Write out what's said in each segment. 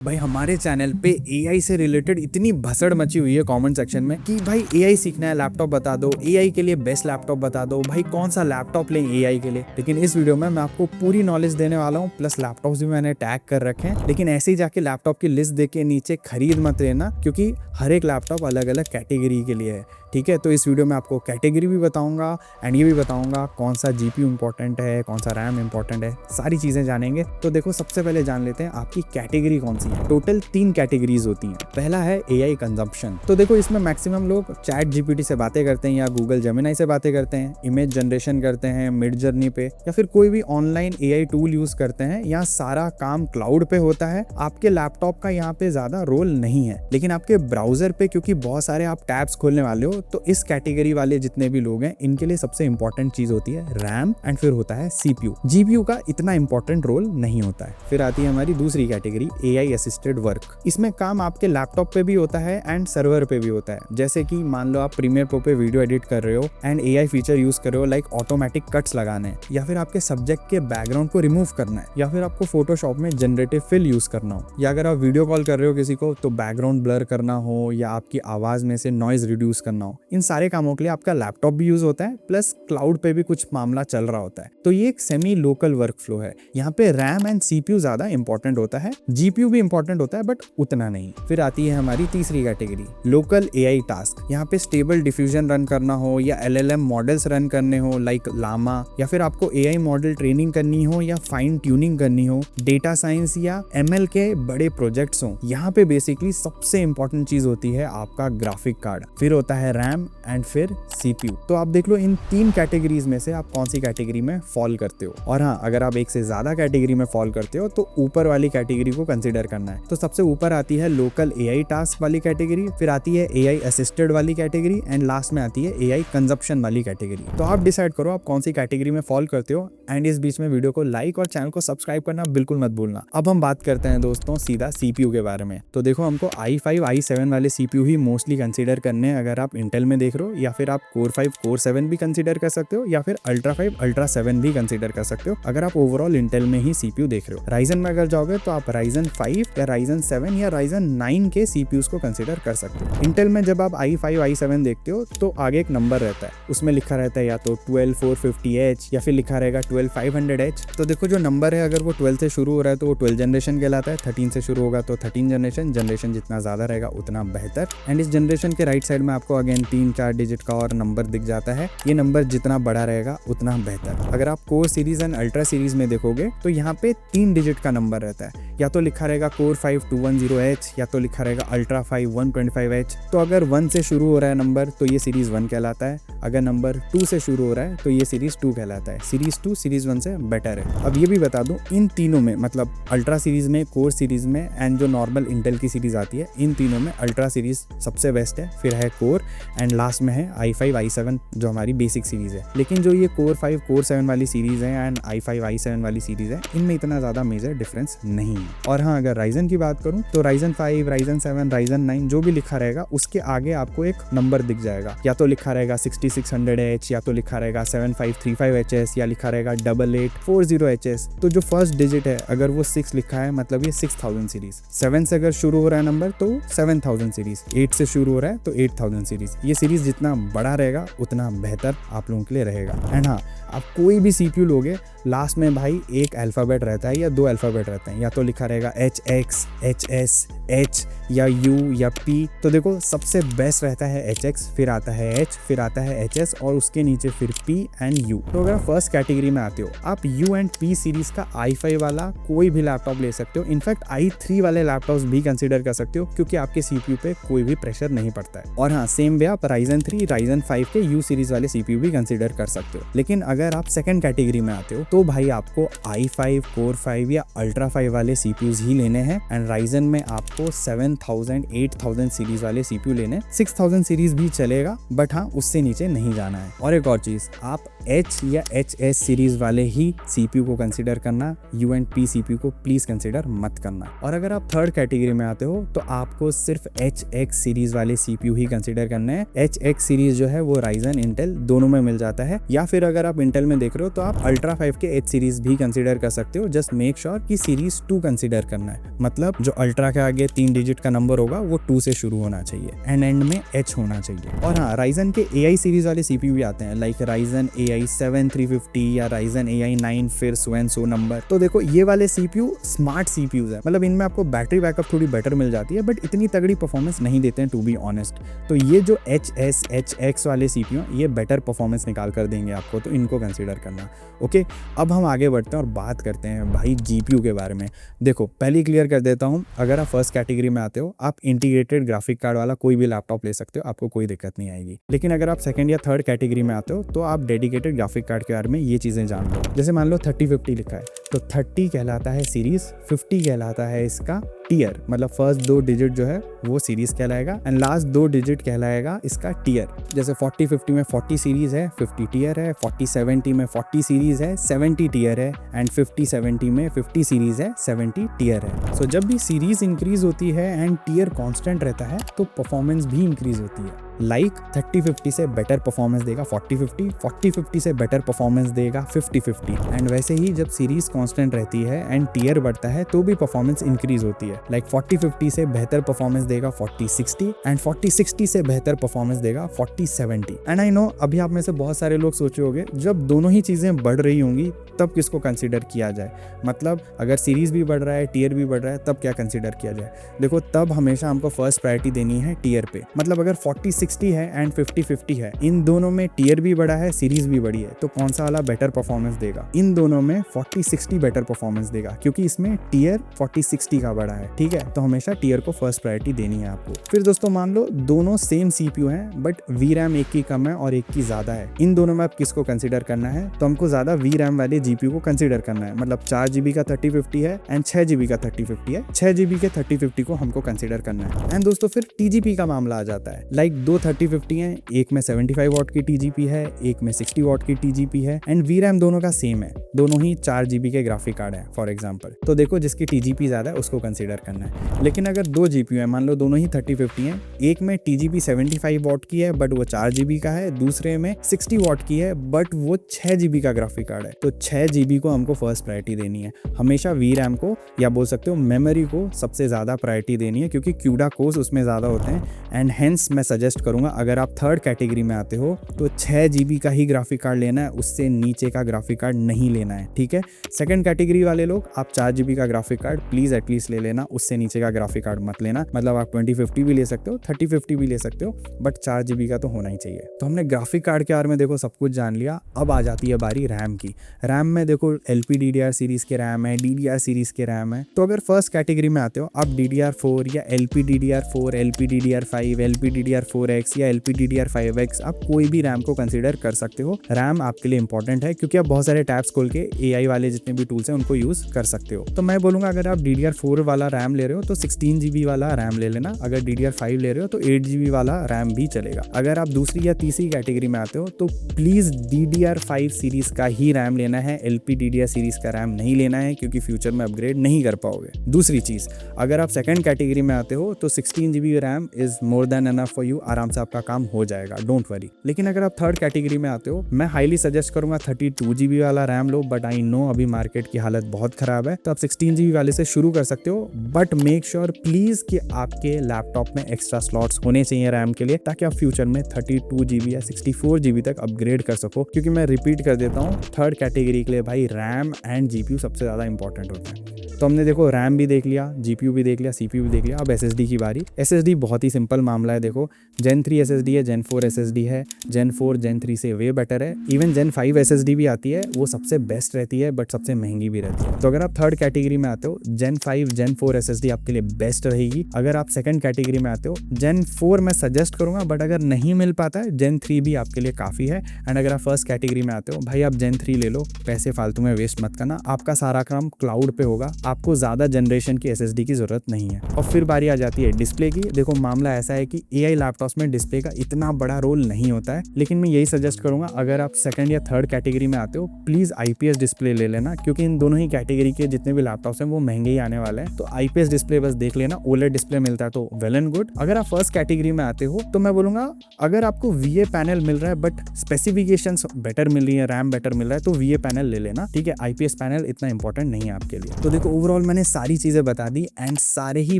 भाई हमारे चैनल पे एआई से रिलेटेड इतनी भसड़ मची हुई है कमेंट सेक्शन में कि भाई एआई सीखना है, लैपटॉप बता दो, एआई के लिए बेस्ट लैपटॉप बता दो, भाई कौन सा लैपटॉप लें एआई के लिए। लेकिन इस वीडियो में मैं आपको पूरी नॉलेज देने वाला हूँ, प्लस लैपटॉप्स भी मैंने टैग कर रखे हैं। लेकिन ऐसे ही जाके लैपटॉप की लिस्ट देख के नीचे खरीद मत लेना, क्योंकि हर एक लैपटॉप अलग अलग कैटेगरी के लिए है। ठीक है, तो इस वीडियो में आपको कैटेगरी भी बताऊंगा एंड ये भी बताऊंगा कौन सा जीपीयू इंपॉर्टेंट है, कौन सा रैम इंपॉर्टेंट है, सारी चीजें जानेंगे। तो देखो, सबसे पहले जान लेते हैं आपकी कैटेगरी कौन सी है। टोटल 3 कैटेगरीज होती हैं। पहला है एआई कंजम्पशन। तो देखो, इसमें मैक्सिमम लोग चैट जीपीटी से बातें करते हैं या गूगल जेमिनाई से बातें करते हैं, इमेज जनरेशन करते हैं मिड जर्नी पे, या फिर कोई भी ऑनलाइन एआई टूल यूज करते हैं। यहाँ सारा काम क्लाउड पे होता है। आपके लैपटॉप का यहाँ पे ज्यादा रोल नहीं है, लेकिन आपके ब्राउजर पे क्योंकि बहुत सारे आप टैब्स खोलने वाले हो, तो इस कैटेगरी वाले जितने भी लोग हैं इनके लिए सबसे इंपॉर्टेंट चीज होती है रैम एंड फिर होता है सीपीयू। जीपीयू का इतना इंपॉर्टेंट रोल नहीं होता है। फिर आती है हमारी दूसरी कैटेगरी एआई असिस्टेड वर्क। इसमें काम आपके लैपटॉप पे भी होता है एंड सर्वर पे भी होता है। जैसे कि मान लो आप प्रीमियर प्रो पे वीडियो एडिट कर रहे हो एंड एआई फीचर यूज कर रहे हो, लाइक ऑटोमेटिक कट्स लगाने हैं, या फिर आपके सब्जेक्ट के बैकग्राउंड को रिमूव करना है, या फिर आपको फोटोशॉप में जनरेटिव फिल यूज करना हो, या अगर आप वीडियो कॉल कर रहे हो किसी को तो बैकग्राउंड ब्लर करना हो, या आपकी आवाज में से नॉइज रिड्यूस करना हो। इन सारे कामों के लिए आपका लैपटॉप भी यूज होता है, प्लस क्लाउड पे भी कुछ मामला चल रहा होता है। तो ये एक सेमी लोकल वर्क फ्लो है। यहाँ पे रैम एंड सीपीयू ज्यादा इंपॉर्टेंट होता है, जीपीयू भी इंपॉर्टेंट होता है बट उतना नहीं। फिर आती है हमारी तीसरी कैटेगरी लोकल एआई टास्क। यहाँ पे स्टेबल डिफ्यूजन रन करना हो, या एलएलएम मॉडल्स रन करने हो लाइक लामा, या फिर आपको एआई मॉडल ट्रेनिंग करनी हो या फाइन ट्यूनिंग करनी हो, डेटा साइंस या एमएल के बड़े प्रोजेक्ट्स हो। यहाँ पे बेसिकली सबसे इंपॉर्टेंट चीज होती है आपका ग्राफिक कार्ड, फिर होता है रैम एंड फिर सीपीयू। तो आप देख लो इन 3 कैटेगरीज में से आप कौन सी कैटेगरी में फॉल करते हो। और हाँ, अगर आप एक से ज्यादा कैटेगरी में फॉल करते हो तो ऊपर वाली कैटेगरी को कंसीडर करना है। तो सबसे ऊपर आती है लोकल एआई टास्क वाली कैटेगरी, फिर आती है एआई असिस्टेड वाली कैटेगरी एंड लास्ट में आती है एआई कंजप्शन वाली कैटेगरी। तो आप डिसाइड करो आप कौन सी कैटेगरी में फॉल करते हो एंड इस बीच में वीडियो को लाइक और चैनल को सब्सक्राइब करना बिल्कुल मत भूलना। अब हम बात करते हैं दोस्तों सीधा सीपीयू के बारे में। तो देखो, हमको i5 i7 वाले सीपीयू ही मोस्टली कंसीडर करने हैं अगर आप इंटेल में देख रहे हो, या फिर आप कोर 5 कोर 7 भी कंसीडर कर सकते हो, या फिर अल्ट्रा 5 अल्ट्रा 7 भी कंसीडर कर सकते हो अगर आप ओवरऑल इंटेल में ही सीपीयू देख रहे हो। राइजन में अगर जाओगे तो आप राइजन 5 या राइजन 7 या राइजन 9 के सीपीयूज को कंसीडर कर सकते हो। इंटेल में जब आप i5 i7 देखते हो तो आगे एक नंबर रहता है, उसमें लिखा रहता है या तो 12450H या फिर लिखा रहेगा 12500H। तो देखो, जो नंबर है अगर वो 12 से शुरू हो रहा है तो वो 12 जनरेशन कहलाता है, 13 से शुरू होगा तो 13 जनरेशन जितना ज्यादा रहेगा उतना बेहतर। एंड इस जनरेशन के राइट साइड में आपको अगेन 3-4 डिजिट का और नंबर दिख जाता है। ये नंबर जितना बड़ा रहेगा उतना बेहतर। अगर आप core series and ultra series में देखोगे तो यहाँ पे 3 डिजिट का नंबर रहता है, या तो लिखा रहेगा कोर 5 210H, या तो लिखा रहेगा अल्ट्रा 5 125H। तो अगर 1 से शुरू हो रहा है नंबर तो ये सीरीज 1 कहलाता है, अगर नंबर 2 से शुरू हो रहा है तो ये सीरीज 2 कहलाता है। सीरीज 2 सीरीज 1 से बेटर है। अब ये भी बता दूं, इन तीनों में मतलब अल्ट्रा सीरीज में, कोर सीरीज में एंड जो नॉर्मल इंटेल की सीरीज आती है, इन तीनों में अल्ट्रा सीरीज सबसे बेस्ट है, फिर है कोर एंड लास्ट में है i5 i7 जो हमारी बेसिक सीरीज है। लेकिन जो ये कोर 5 कोर 7 वाली सीरीज है एंड i5 i7 वाली सीरीज है, इनमें इतना ज्यादा मेजर डिफरेंस नहीं है। और हाँ, अगर राइजन की बात करूं तो राइजन 5 राइजन 7 राइजन 9 जो भी लिखा रहेगा उसके आगे आपको एक नंबर दिख जाएगा, या तो लिखा रहेगा 6600H, या तो लिखा रहेगा 7535HS, या लिखा रहेगा 8840HS। तो जो फर्स्ट डिजिट है अगर वो 6 लिखा है मतलब ये 6000 सीरीज। 7 से अगर शुरू हो रहा है नंबर तो 7000 सीरीज, 8 से शुरू हो रहा है तो 8000 सीरीज। ये सीरीज जितना बड़ा रहेगा उतना बेहतर आप लोगों के लिए रहेगा। एंड हाँ, आप कोई भी सीपीयू लोगे लास्ट में भाई एक अल्फाबेट रहता है या 2 अल्फाबेट रहते हैं, या तो लिखा रहेगा HX HS H या U या P। तो देखो, सबसे बेस्ट रहता है HX, फिर आता है H, फिर आता है HS और उसके नीचे फिर P एंड U। तो अगर फर्स्ट कैटेगरी में आते हो आप U एंड P सीरीज का i5 वाला कोई भी लैपटॉप ले सकते हो। इनफैक्ट i3 वाले लैपटॉप्स भी कंसीडर कर सकते हो क्योंकि आपके सीपीयू पे कोई भी प्रेशर नहीं पड़ता है। और हाँ, सेम वे आप राइजन 3 राइजन 5 के U सीरीज वाले सीपीयू भी कंसीडर कर सकते हो। लेकिन अगर आप सेकंड कैटेगरी में आते हो तो भाई आपको i5 कोर 5 या अल्ट्रा 5 वाले सीपीयूज ही लेने हैं एंड राइजन में आपको 7000 8000 सीरीज वाले सीपीयू लेने। 6000 सीरीज भी चलेगा बट हाँ, उससे नीचे नहीं जाना है। और एक और चीज, आप H या HS सीरीज वाले ही CPU को कंसिडर करना, U एंड P CPU को प्लीज कंसिडर मत करना। और अगर आप थर्ड कैटेगरी में आते हो तो आपको सिर्फ HX सीरीज वाले CPU ही कंसिडर करने हैं। HX सीरीज जो है वो राइजन इंटेल दोनों में मिल जाता है, या फिर अगर आप इंटेल में देख रहे हो तो आप अल्ट्रा 5 के H सीरीज भी कंसिडर कर सकते हो। जस्ट मेक श्योर कि सीरीज 2 कंसिडर करना है, मतलब जो अल्ट्रा के आगे 3 डिजिट का नंबर होगा वो 2 से शुरू होना चाहिए एंड एंड में H होना चाहिए। और हाँ, राइजन के AI सीरीज वाले CPU भी आते हैं, लाइक राइजन AI 7 350 या राइजन AI 9 फिर सो एंड सो नंबर। तो देखो ये वाले CPU स्मार्ट CPUs है, मतलब इनमें आपको बैटरी बैकअप थोड़ी बेटर मिल जाती है, बट इतनी तगड़ी परफॉर्मेंस नहीं देते हैं टू बी ऑनेस्ट। तो ये जो HS HX वाले CPU ये बेटर परफॉर्मेंस निकाल कर देंगे आपको, तो इनको कंसीडर करना। ओके, अब हम आगे बढ़ते हैं और बात करते हैं भाई GPU के बारे में। देखो पहले क्लियर कर देता हूँ, अगर आप फर्स्ट कैटेगरी में आते हो आप इंटीग्रेटेड ग्राफिक कार्ड वाला कोई भी लैपटॉप ले सकते हो, आपको कोई दिक्कत नहीं आएगी। लेकिन अगर आप सेकंड या थर्ड कैटेगरी में आते हो तो आप डेडिकेटेड ग्राफिक कार्ड के बारे में ये चीज़ें जान लो। जैसे मान लो 3050 लिखा है तो 30 कहलाता है सीरीज, 50 कहलाता है इसका टीयर, मतलब फर्स्ट 2 डिजिट जो है वो सीरीज कहलाएगा एंड लास्ट 2 डिजिट कहलाएगा इसका टीयर। जैसे 4050 में 40 सीरीज है, 50 टीयर है, 4070 में 40 सीरीज है, 70 टीयर है एंड 5070 में 50 सीरीज है, 70 टीयर है। सो जब भी सीरीज इंक्रीज होती है एंड टीयर कांस्टेंट रहता है तो परफॉर्मेंस भी इंक्रीज होती है। लाइक 3050 से बेटर परफॉर्मेंस देगा 4050, 4050 से बेटर परफॉर्मेंस देगा 5050 एंड वैसे ही जब सीरीज कांस्टेंट रहती है एंड टीयर बढ़ता है तो भी परफॉर्मेंस इंक्रीज होती है। लाइक 4050 से बेहतर परफॉर्मेंस देगा 4060 एंड 4060 से बेहतर परफॉर्मेंस देगा 4070। एंड आई नो अभी आप में से बहुत सारे लोग सोचे होंगे जब दोनों ही चीजें बढ़ रही होंगी तब किसको कंसीडर किया जाए, मतलब अगर सीरीज भी बढ़ रहा है टीयर भी बढ़ रहा है तब क्या कंसीडर किया जाए। देखो तब हमेशा हमको फर्स्ट प्रायोरिटी देनी है टीयर पे, मतलब अगर 4060 है एंड 5050 है, इन दोनों में टीयर भी बढ़ा है सीरीज भी बढ़ी है, तो कौन सा वाला बेटर परफॉर्मेंस देगा? इन दोनों में 4060 बेटर परफॉर्मेंस देगा क्योंकि इसमें टीयर 4060 का बढ़ा है। ठीक है, तो हमेशा टीयर को फर्स्ट प्रायोरिटी देनी है आपको। फिर दोस्तों मान लो दोनों सेम सीपीयू हैं बट VRAM एक की कम है और एक की ज्यादा है, इन दोनों में आप किसको कंसीडर करना है? तो हमको ज्यादा VRAM वाले जीपीयू को कंसीडर करना है, मतलब 4GB का 3050 है एंड 6GB का 3050 है, 6GB के 3050 को हमको कंसीडर करना है। एंड दोस्तों फिर TGP का मामला आ जाता है, लाइक दो 3050 है, एक में 75 वॉट की TGP है, एक में 60 वॉट की TGP है एंड VRAM दोनों का सेम है, दोनों ही 4GB के ग्राफिक कार्ड है फॉर एग्जाम्पल। तो देखो जिसकी TGP ज्यादा है उसको कंसीडर करना है। लेकिन अगर दो GPU है, मान लो दोनों ही 3050 है, एक में TGP 75 वॉट की है बट वो 4GB का है, दूसरे में 60 वॉट की है बट वो 6GB का ग्राफिक कार्ड है, तो 6GB को हमको फर्स्ट प्रायोरिटी देनी है। हमेशा VRAM को या बोल सकते हो मेमोरी को सबसे ज्यादा प्रायोरिटी देनी है क्योंकि CUDA कोर्स उसमें ज्यादा होते हैं एंड हेंस मैं सजेस्ट करूंगा अगर आप थर्ड कैटेगरी में आते हो तो 6GB का ही ग्राफिक कार्ड लेना है, उससे नीचे का ग्राफिक कार्ड नहीं लेना है। ठीक है, सेकंड कैटेगरी वाले लोग आप 4GB का ग्राफिक कार्ड प्लीज एटलीस्ट ले लेना, उससे नीचे का ग्राफिक कार्ड मत लेना, मतलब आप 2050 भी ले सकते हो, 3050 भी ले सकते हो बट 4GB का तो होना ही चाहिए। तो हमने ग्राफिक कार्ड के बारे में देखो सब कुछ जान लिया, अब आ जाती है बारी रैम की। रैम में देखो LPDDR सीरीज के रैम है, DDR सीरीज के रैम है। तो अगर फर्स्ट कैटेगरी में आते हो आप DDR4 या LPDDR4, LPDDR5, LPDDR4X या LPDDR5X आप कोई भी रैम को कंसीडर कर सकते हो। रैम आपके लिए इंपॉर्टेंट है क्योंकि आप बहुत सारे टैब्स खोल के AI वाले जितने भी टूल्स हैं उनको यूज कर सकते हो। तो मैं बोलूंगा अगर आप DDR4 वाला रैम ले रहे हो तो 16GB वाला रैम ले लेना, अगर DDR5 ले रहे हो तो 8GB वाला रैम भी चलेगा। अगर आप दूसरी या तीसरी कैटेगरी में आते हो तो प्लीज DDR5 सीरीज का ही रैम लेना है, LPDDR सीरीज का रैम नहीं लेना है क्योंकि फ्यूचर में अपग्रेड नहीं कर पाओगे। दूसरी चीज, अगर आप सेकंड कैटेगरी में आते हो तो 16GB RAM is more than enough for you, आराम से आपका काम हो जाएगा, डोंट वरी। लेकिन अगर आप थर्ड कैटेगरी में आते हो मैं हाईली सजेस्ट करूंगा 32GB वाला RAM low, but I know अभी मार्केट की हालत बहुत खराब है तो आप 16GB वाले से शुरू कर सकते हो, बट मेक श्योर प्लीज कि आपके लैपटॉप में एक्स्ट्रा स्लॉट्स होने चाहिए रैम के लिए ताकि आप फ्यूचर में 32GB या 64GB तक अपग्रेड कर सको। क्योंकि मैं रिपीट कर देता हूँ थर्ड कैटेगरी के लिए भाई रैम एंड GPU सबसे ज्यादा इंपॉर्टेंट होता है। तो हमने देखो रैम भी देख लिया, GPU भी देख लिया, CPU भी देख लिया, अब SSD की बारी। SSD बहुत ही सिंपल मामला है, देखो Gen 3 SSD है, Gen 4 SSD है, Gen 4 Gen 3 से वे बेटर है, इवन Gen 5 SSD भी आती है, वो सबसे बेस्ट रहती है बट सबसे महंगी भी रहती है। तो अगर आप थर्ड कैटेगरी में आते हो Gen 5 Gen 4 SSD आपके लिए बेस्ट रहेगी। अगर आप सेकंड कैटेगरी में आते हो Gen 4 मैं सजेस्ट करूंगा बट अगर नहीं मिल पाता है Gen 3 भी आपके लिए काफ़ी है। एंड अगर आप फर्स्ट कैटेगरी में आते हो भाई आप Gen 3 ले लो, पैसे फालतू में वेस्ट मत करना, आपका सारा काम क्लाउड पे होगा, आपको ज़्यादा जनरेशन की SSD की ज़रूरत नहीं है। और फिर बारी आ जाती है डिस्प्ले की। देखो मामला ऐसा है कि AI लैपटॉप्स में डिस्प्ले का इतना बड़ा रोल नहीं होता है, लेकिन मैं यही सजेस्ट करूंगा अगर आप सेकंड या थर्ड कैटेगरी में आते हो प्लीज़ IPS डिस्प्ले ले लेना, क्योंकि इन दोनों ही कैटेगरी के जितने भी लैपटॉप्स हैं वो महंगे ही आने वाले हैं। तो IPS डिस्प्ले बस देख लेना, OLED डिस्प्ले मिलता है तो वेल एंड गुड। अगर आप फर्स्ट कैटेगरी में आते हो तो मैं बोलूंगा अगर आपको VA पैनल मिल रहा है बट स्पेसिफिकेशंस बेटर मिल रही है, रैम बेटर मिल रहा है, तो VA पैनल ले लेना, ठीक है। IPS पैनल इतना इंपॉर्टेंट नहीं है आपके लिए। तो देखो ओवरऑल मैंने सारी चीजें बता दी एंड सारे ही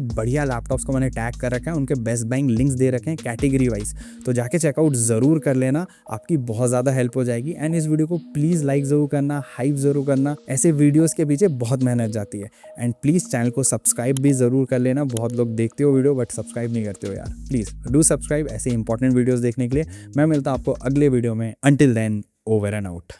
बढ़िया लैपटॉप्स को मैंने टैग कर रखा है, उनके बेस्ट बाइंग लिंक्स दे रखे हैं कैटेगरी वाइज, तो जाके चेकआउट जरूर कर लेना, आपकी बहुत ज्यादा हेल्प हो जाएगी। एंड इस वीडियो को प्लीज लाइक जरूर करना, हाइप जरूर करना, ऐसे वीडियोस के पीछे बहुत मेहनत जाती है। एंड प्लीज चैनल को सब्सक्राइब भी जरूर कर लेना, बहुत लोग देखते हो वीडियो बट सब्सक्राइब नहीं करते हो यार, प्लीज डू सब्सक्राइब ऐसे इंपॉर्टेंट वीडियोस देखने के लिए। मैं मिलता हूं आपको अगले वीडियो में, until then over and out.